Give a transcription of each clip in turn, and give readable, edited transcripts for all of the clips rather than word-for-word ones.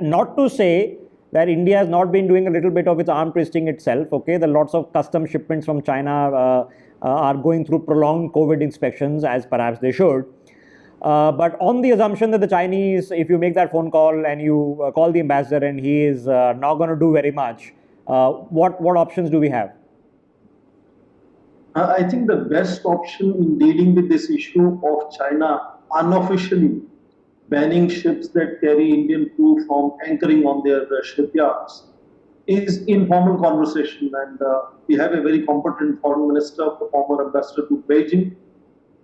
Not to say that India has not been doing a little bit of its arm twisting itself. Okay, the lots of custom shipments from China are going through prolonged COVID inspections, as perhaps they should. But on the assumption that the Chinese, if you make that phone call and you call the ambassador and he is not going to do very much, what options do we have? I think the best option in dealing with this issue of China unofficially banning ships that carry Indian crew from anchoring on their shipyards is informal conversation. And we have a very competent foreign minister, the former ambassador to Beijing.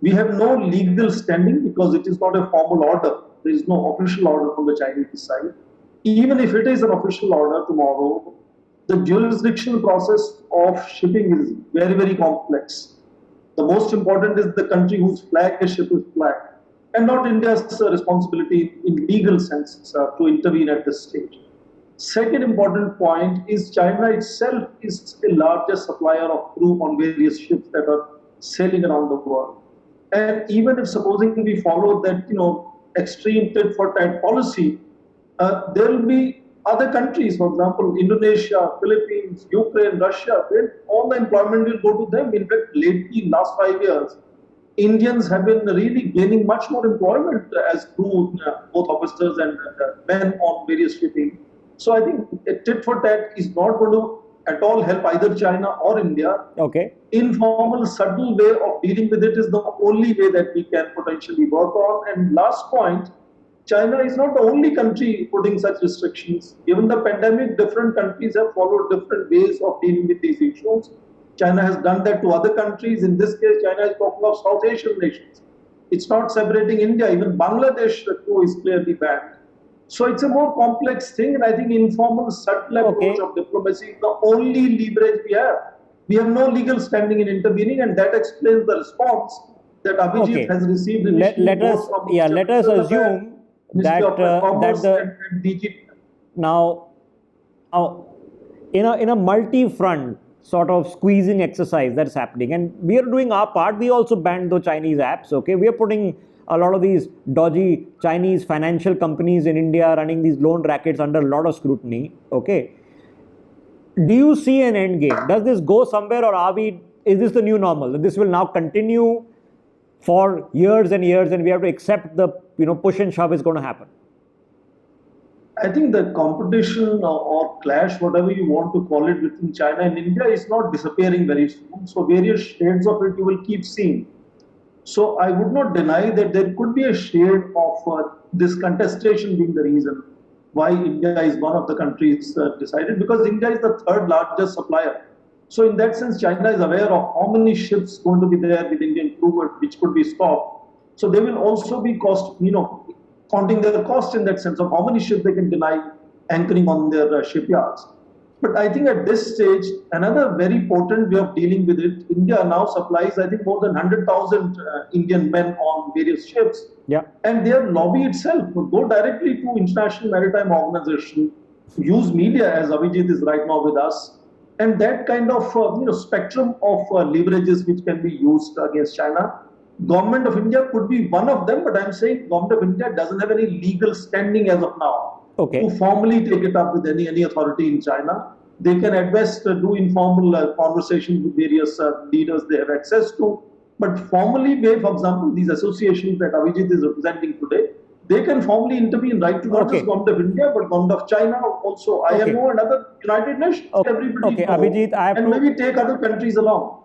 We have no legal standing because it is not a formal order. There is no official order from the Chinese side. Even if it is an official order tomorrow, the jurisdictional process of shipping is very, very complex. The most important is the country whose flag a ship is flagged, and not India's responsibility in legal sense to intervene at this stage. Second important point is China itself is the largest supplier of crew on various ships that are sailing around the world. And even if supposing we follow that, extreme tit for tat policy, there will be other countries, for example, Indonesia, Philippines, Ukraine, Russia, then all the employment will go to them. In fact, lately, in last 5 years, Indians have been really gaining much more employment as crew, both officers and men on various shipping. So I think a tit for tat is not going to at all help either China or India. Okay. Informal, subtle way of dealing with it is the only way that we can potentially work on. And last point, China is not the only country putting such restrictions. Given the pandemic, different countries have followed different ways of dealing with these issues. China has done that to other countries. In this case, China is talking of South Asian nations. It's not separating India. Even Bangladesh too is clearly banned. So it's a more complex thing, and I think informal, subtle approach of diplomacy is the only leverage we have. We have no legal standing in intervening, and that explains the response that Abhijit has received. Let us assume that now in a multi-front sort of squeezing exercise that's happening, and we are doing our part. We also banned the Chinese apps. Okay, we are putting a lot of these dodgy Chinese financial companies in India running these loan rackets under a lot of scrutiny. Okay, do you see an end game? Does this go somewhere, or is this the new normal? This will now continue for years and years, and we have to accept the push and shove is going to happen? I think the competition or clash, whatever you want to call it, between China and India is not disappearing very soon. So various shades of it you will keep seeing. So I would not deny that there could be a shade of this contestation being the reason why India is one of the countries decided, because India is the third largest supplier. So in that sense, China is aware of how many ships going to be there with Indian crew which could be stopped. So they will also be counting their cost in that sense of how many ships they can deny anchoring on their shipyards. But I think at this stage, another very potent way of dealing with it, India now supplies, I think, more than 100,000 Indian men on various ships. Yeah. And their lobby itself would go directly to International Maritime Organization, use media as Abhijit is right now with us, and that kind of spectrum of leverages which can be used against China. Government of India could be one of them, but I'm saying Government of India doesn't have any legal standing as of now. Okay. To formally take it up with any authority in China. They can at best do informal conversations with various leaders they have access to. But formally, for example, these associations that Abhijit is representing today, they can formally intervene, right, to not just Government of India, but Government of China, also IMO and other United Nations. Everybody Abhijit, and maybe take other countries along.